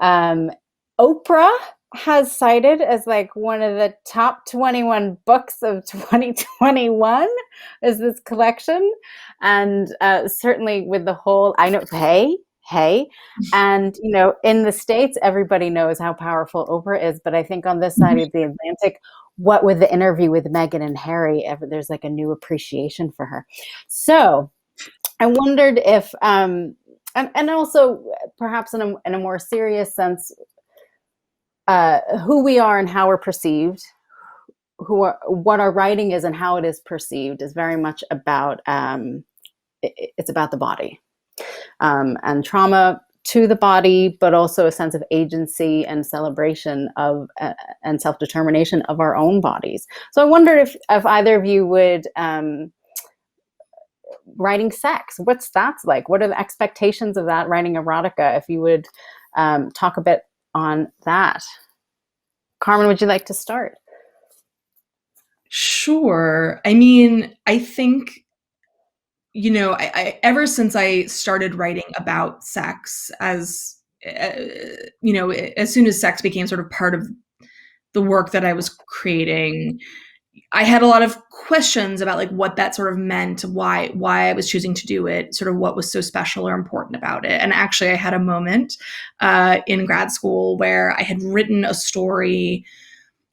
S1: Oprah has cited as like one of the top 21 books of 2021 is this collection. And certainly with the whole, I know, hey, and you know, in the States, everybody knows how powerful Oprah is, but I think on this side of the Atlantic, what with the interview with Meghan and Harry, there's like a new appreciation for her. So I wondered if, and also perhaps in a more serious sense, who we are and how we're perceived, what our writing is and how it is perceived is very much about, it's about the body, and trauma to the body, but also a sense of agency and celebration of and self-determination of our own bodies. So I wondered if either of you would, writing sex, what's that like? What are the expectations of that, writing erotica? If you would talk a bit on that. Carmen, would you like to start?
S3: Sure. I mean, I think, you know, I ever since I started writing about sex, as you know, as soon as sex became sort of part of the work that I was creating, I had a lot of questions about like what that sort of meant, why I was choosing to do it, sort of what was so special or important about it. And actually, I had a moment in grad school where I had written a story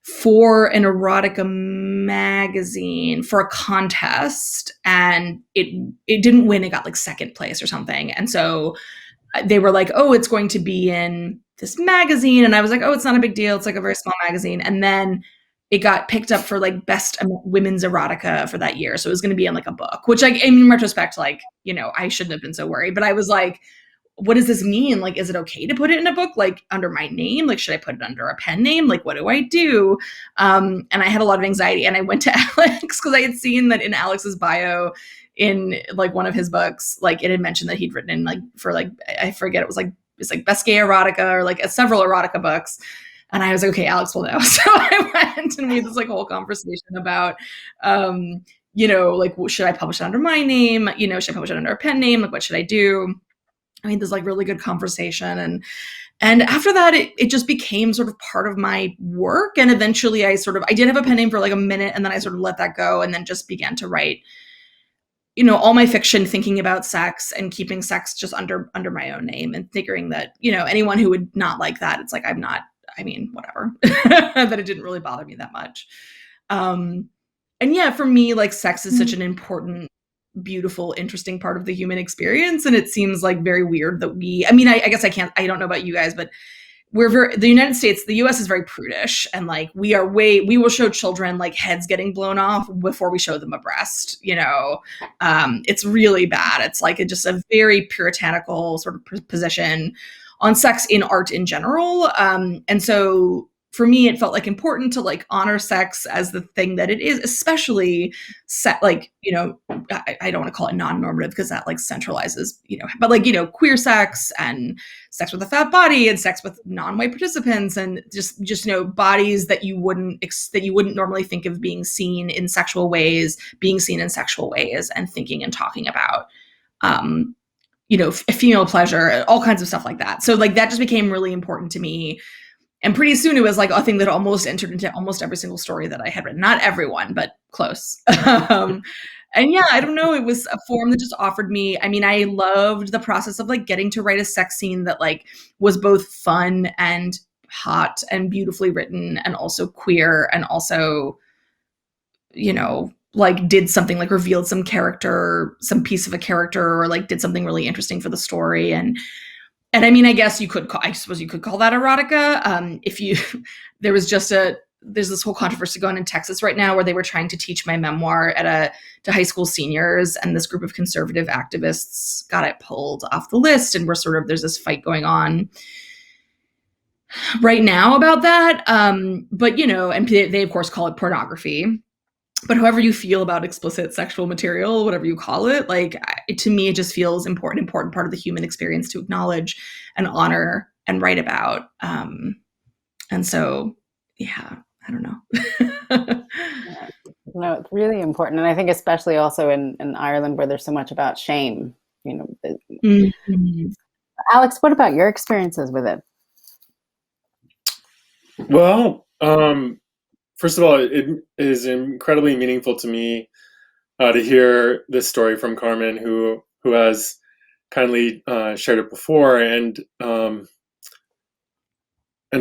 S3: for an erotica magazine for a contest, and it didn't win. It got like second place or something. And so they were like, oh, it's going to be in this magazine. And I was like, oh, it's not a big deal. It's like a very small magazine. And then it got picked up for like best women's erotica for that year. So it was going to be in like a book, which like in retrospect, like, you know, I shouldn't have been so worried, but I was like, what does this mean? Like, is it okay to put it in a book, like under my name? Like, should I put it under a pen name? Like, what do I do? And I had a lot of anxiety, and I went to Alex because I had seen that in Alex's bio in like one of his books, like it had mentioned that he'd written in like for like, I forget, it's like best gay erotica or like several erotica books. And I was like, okay, Alex will know. So I went and we had this like whole conversation about, you know, like, should I publish it under my name? You know, should I publish it under a pen name? Like, what should I do? I mean, there's like really good conversation. And after that, it just became sort of part of my work. And eventually I did have a pen name for like a minute, and then I sort of let that go and then just began to write, you know, all my fiction thinking about sex and keeping sex just under my own name, and figuring that, you know, anyone who would not like that, it's like, whatever, that it didn't really bother me that much. And yeah, for me, like sex is such an important, beautiful, interesting part of the human experience. And it seems like very weird that I don't know about you guys, but the United States, the US is very prudish, and like we will show children like heads getting blown off before we show them a breast, you know. It's really bad. It's like just a very puritanical sort of position on sex in art in general. And so for me, it felt like important to like honor sex as the thing that it is, especially like, you know, I don't want to call it non-normative because that like centralizes, you know, but like, you know, queer sex and sex with a fat body and sex with non-white participants, and just, you know, bodies that you wouldn't normally think of being seen in sexual ways, and thinking and talking about, you know, female pleasure, all kinds of stuff like that. So like that just became really important to me. And pretty soon it was like a thing that almost entered into almost every single story that I had written. Not everyone, but close. And yeah, I don't know. It was a form that just offered me. I mean, I loved the process of like getting to write a sex scene that like was both fun and hot and beautifully written, and also queer, and also, you know, like did something, like revealed some piece of a character, or like did something really interesting for the story. And I mean, I suppose you could call that erotica. If you, there was just there's this whole controversy going in Texas right now where they were trying to teach my memoir to high school seniors, and this group of conservative activists got it pulled off the list, and there's this fight going on right now about that. But and they of course call it pornography. But however you feel about explicit sexual material, whatever you call it, to me, it just feels important part of the human experience to acknowledge and honor and write about. And so, yeah, I don't know.
S1: No, it's really important. And I think especially also in Ireland where there's so much about shame,
S3: Mm-hmm.
S1: Alex, what about your experiences with it?
S2: Well, first of all, it is incredibly meaningful to me to hear this story from Carmen, who has kindly shared it before, and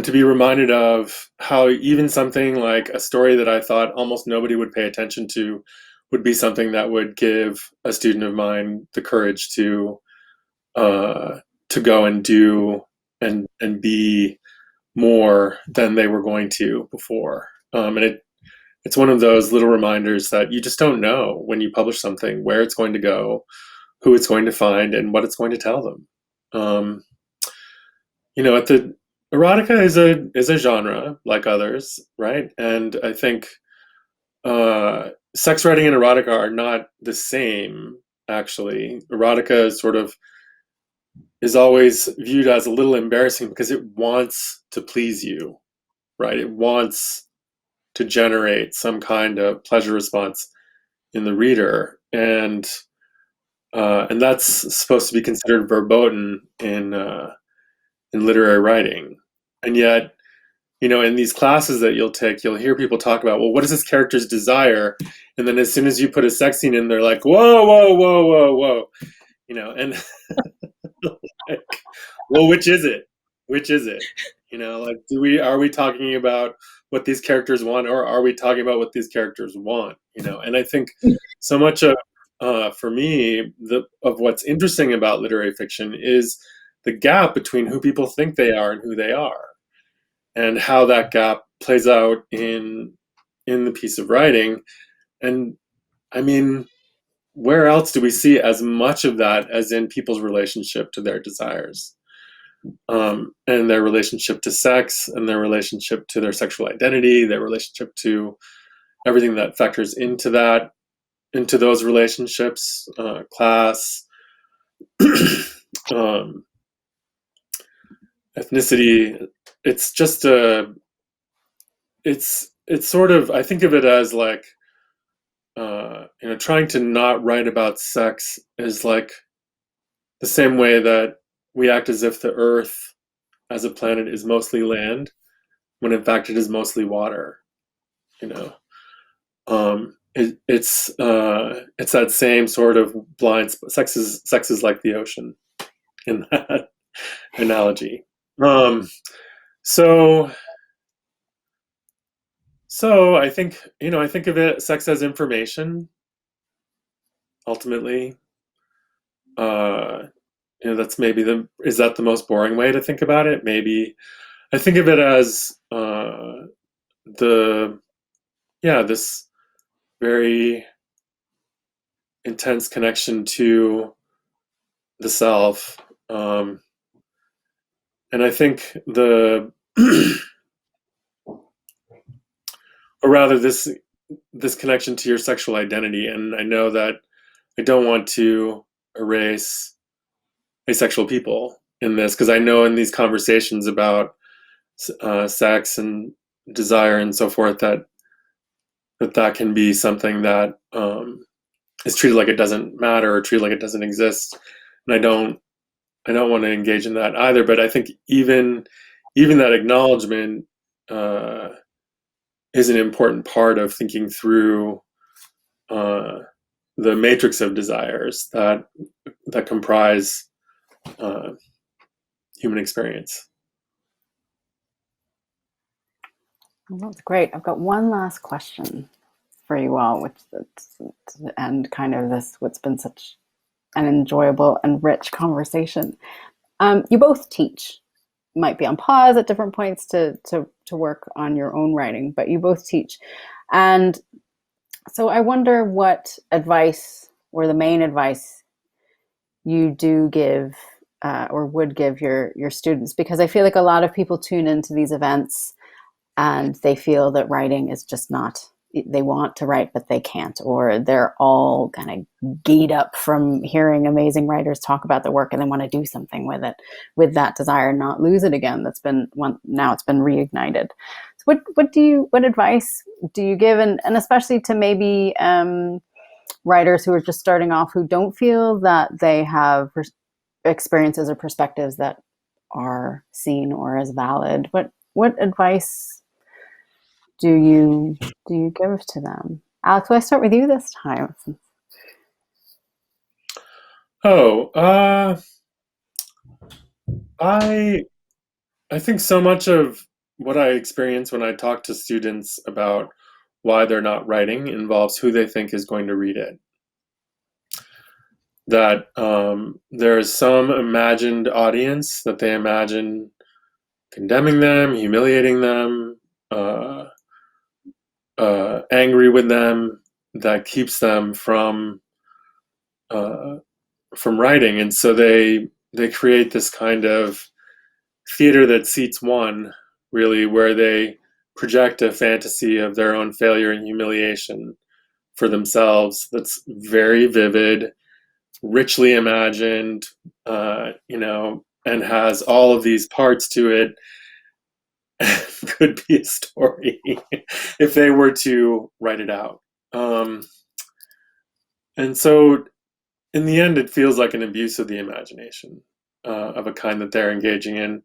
S2: to be reminded of how even something like a story that I thought almost nobody would pay attention to would be something that would give a student of mine the courage to go and do and be more than they were going to before. And it's one of those little reminders that you just don't know when you publish something where it's going to go, who it's going to find, and what it's going to tell them. Erotica is a genre like others, right? And I think sex writing and erotica are not the same. Actually, erotica is always viewed as a little embarrassing because it wants to please you, right? It wants to generate some kind of pleasure response in the reader, and that's supposed to be considered verboten in literary writing. And yet, in these classes that you'll take, you'll hear people talk about, well, what is this character's desire? And then as soon as you put a sex scene in, they're like, whoa, whoa, whoa, whoa, whoa, and like, well, which is it? Which is it? Are we talking about what these characters want, or are we talking about what these characters want? And I think so much of, for me, of what's interesting about literary fiction is the gap between who people think they are and who they are, and how that gap plays out in the piece of writing. And I mean, where else do we see as much of that as in people's relationship to their desires, and their relationship to sex, and their relationship to their sexual identity, their relationship to everything that factors into those relationships, class, ethnicity. It's just it's sort of, I think of it as like, trying to not write about sex is like the same way that we act as if the Earth as a planet is mostly land, when in fact it is mostly water. It's that same sort of blind. Sex is like the ocean in that analogy. So I think of it, sex as information. Ultimately, that's maybe is that the most boring way to think about it? Maybe I think of it as this very intense connection to the self, and I think or rather this connection to your sexual identity. And I know that I don't want to erase asexual people in this, because I know in these conversations about sex and desire and so forth that can be something that is treated like it doesn't matter, or treated like it doesn't exist. And I don't want to engage in that either. But I think even that acknowledgement is an important part of thinking through the matrix of desires that comprise human experience.
S1: Well, that's great. I've got one last question for you all, which to end kind of what's been such an enjoyable and rich conversation. You both teach. Might be on pause at different points to to work on your own writing, but you both teach. And so I wonder what advice, or the main advice, you do give or would give your students, because I feel like a lot of people tune into these events and they feel that writing is just not, they want to write but they can't, or they're all kind of geared up from hearing amazing writers talk about their work and they want to do something with it, with that desire, not lose it again. Now it's been reignited. So what advice do you give, and especially to maybe writers who are just starting off, who don't feel that they have experiences or perspectives that are seen or as valid? What advice do you give to them? Alex, will I start with you this time?
S2: I think so much of what I experience when I talk to students about why they're not writing involves who they think is going to read it. That there is some imagined audience that they imagine condemning them, humiliating them, angry with them, that keeps them from writing, and so they create this kind of theater that seats one, really, where they project a fantasy of their own failure and humiliation for themselves that's very vivid, richly imagined, and has all of these parts to it. Could be a story if they were to write it out. And so in the end, it feels like an abuse of the imagination, of a kind that they're engaging in,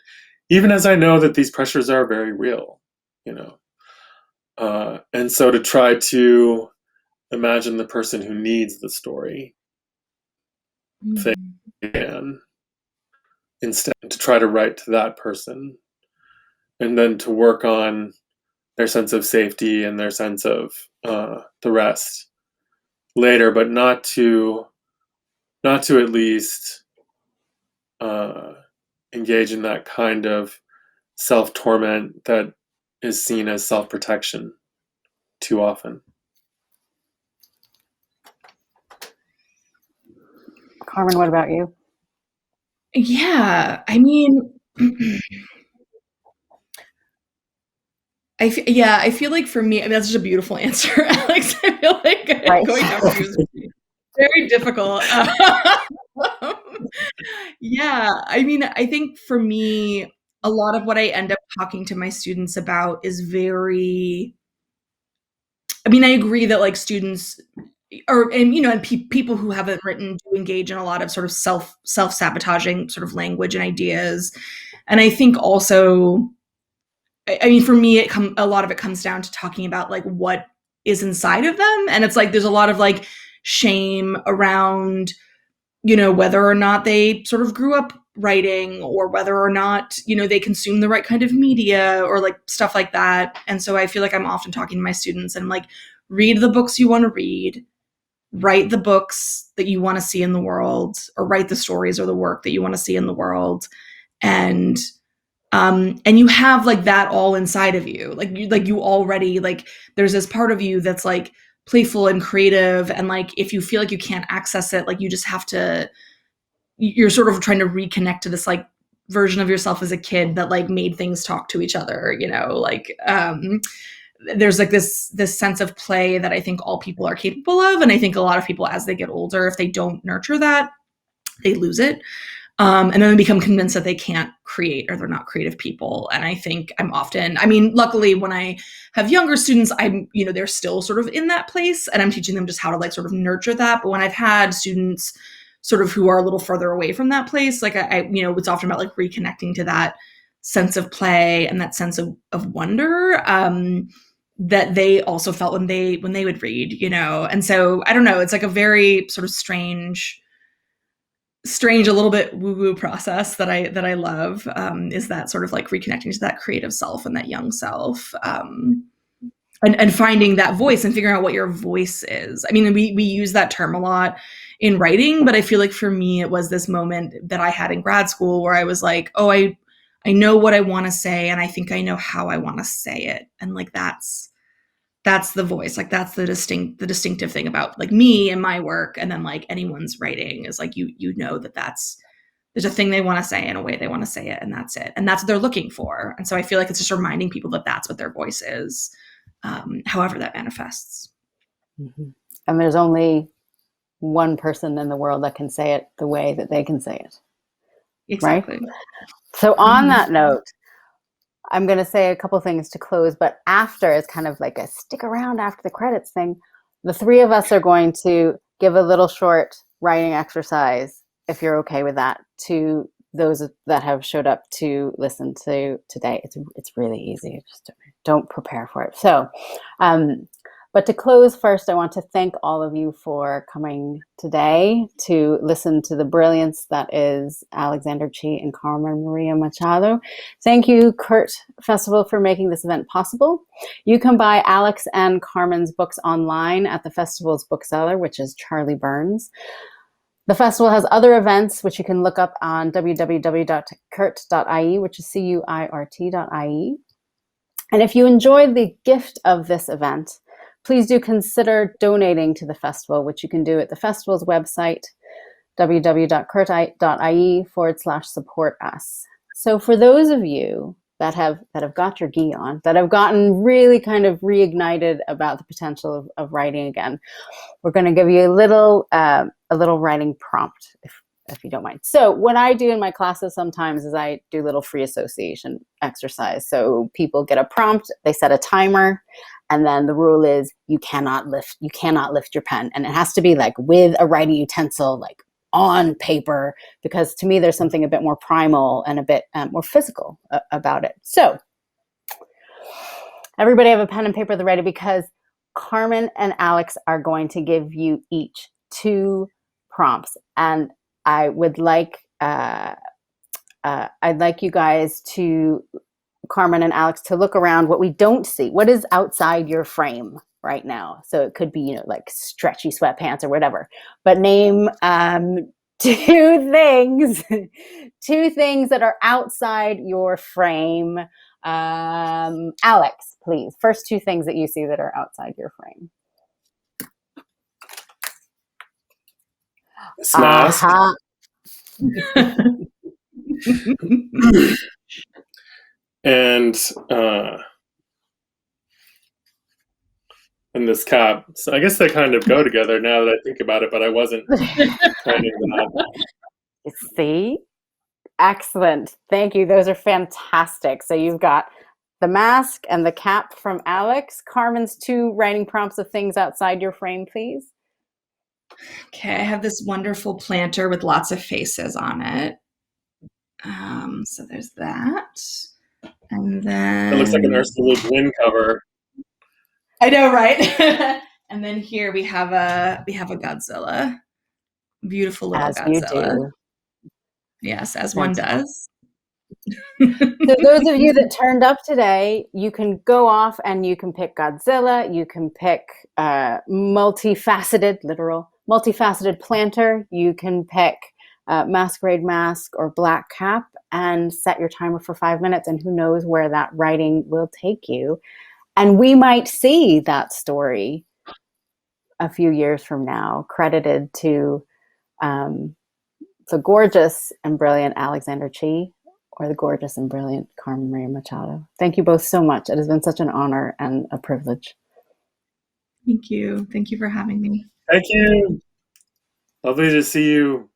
S2: even as I know that these pressures are very real, and so to try to imagine the person who needs the story, they can, instead, to try to write to that person, and then to work on their sense of safety and their sense of the rest later, but not to at least engage in that kind of self-torment that is seen as self-protection too often.
S1: Carmen, what about you?
S3: Yeah, I mean, I feel like for me, I mean, that's such a beautiful answer, Alex. I feel like
S1: Right.
S3: going after you is very difficult. Yeah, I mean, I think for me, a lot of what I end up talking to my students about is very, I mean, I agree that like students and people who haven't written do engage in a lot of sort of self-sabotaging sort of language and ideas. And I think also, I mean, for me, a lot of it comes down to talking about like what is inside of them. And it's like, there's a lot of like shame around, whether or not they sort of grew up writing, or whether or not, they consume the right kind of media, or like stuff like that. And so I feel like I'm often talking to my students and I'm like, read the books you want to read, write the books that you want to see in the world, or write the stories or the work that you want to see in the world. And you have like that all inside of you. Like you already, like, there's this part of you that's like playful and creative. And like, if you feel like you can't access it, like you just have to, you're sort of trying to reconnect to this like version of yourself as a kid that like made things talk to each other, there's like this sense of play that I think all people are capable of. And I think a lot of people, as they get older, if they don't nurture that, they lose it. And then they become convinced that they can't create, or they're not creative people. And I think luckily when I have younger students, they're still sort of in that place, and I'm teaching them just how to like sort of nurture that. But when I've had students sort of who are a little further away from that place, like it's often about like reconnecting to that sense of play and that sense of wonder, that they also felt when they would read, And so I don't know, it's like a very sort of strange, a little bit woo-woo process that I love, is that sort of like reconnecting to that creative self and that young self, and finding that voice and figuring out what your voice is. I mean, we use that term a lot in writing, but I feel like for me, it was this moment that I had in grad school where I was like, oh, I know what I want to say, and I think I know how I want to say it. And like that's the voice. Like that's the distinctive thing about like me and my work, and then like anyone's writing is like you know there's a thing they want to say in a way they want to say it, and that's it. And that's what they're looking for. And so I feel like it's just reminding people that that's what their voice is, however that manifests.
S1: Mm-hmm. And there's only one person in the world that can say it the way that they can say it.
S3: Exactly.
S1: Right? So on that note, I'm going to say a couple things to close, but after is kind of like a stick around after the credits thing. The three of us are going to give a little short writing exercise, if you're okay with that, to those that have showed up to listen to today. It's really easy. Just don't prepare for it. So, but to close first, I want to thank all of you for coming today to listen to the brilliance that is Alexander Chee and Carmen Maria Machado. Thank you, Kurt Festival, for making this event possible. You can buy Alex and Carmen's books online at the festival's bookseller, which is Charlie Burns. The festival has other events, which you can look up on www.curt.ie, which is CUIRT.ie. And if you enjoyed the gift of this event, please do consider donating to the festival, which you can do at the festival's website, www.curt.ie/support us. So for those of you that have got your gi on, that have gotten really kind of reignited about the potential of writing again, we're going to give you a little writing prompt, if you don't mind. So what I do in my classes sometimes is I do little free association exercise. So people get a prompt, they set a timer, and then the rule is you cannot lift your pen, and it has to be like with a writing utensil, like on paper, because to me there's something a bit more primal and a bit more physical about it. So everybody have a pen and paper at the ready, because Carmen and Alex are going to give you each 2 prompts, and I would like I'd like you guys to, Carmen and Alex, to look around what we don't see. What is outside your frame right now? So it could be, like stretchy sweatpants or whatever. But name 2 things, 2 things that are outside your frame. Alex, please. First 2 things that you see that are outside your frame.
S2: Mask.
S1: Uh-huh.
S2: And this cap. So I guess they kind of go together now that I think about it, but I wasn't planning that.
S1: See? Excellent. Thank you. Those are fantastic. So you've got the mask and the cap from Alex. Carmen's 2 writing prompts of things outside your frame, please.
S3: Okay, I have this wonderful planter with lots of faces on it. So there's that. And then
S2: It looks like an Ursula Le Guin cover.
S3: I know, right? And then here we have a Godzilla. Beautiful little
S1: As
S3: Godzilla.
S1: you do.
S3: Yes, as one does.
S1: So those of you that turned up today, you can go off and you can pick Godzilla, you can pick multifaceted planter, you can pick masquerade mask or black cap, and set your timer for 5 minutes, and who knows where that writing will take you. And we might see that story a few years from now credited to the gorgeous and brilliant Alexander Chee, or the gorgeous and brilliant Carmen Maria Machado. Thank you both so much. It has been such an honor and a privilege.
S3: Thank you. Thank you for having me.
S2: Thank you. Lovely to see you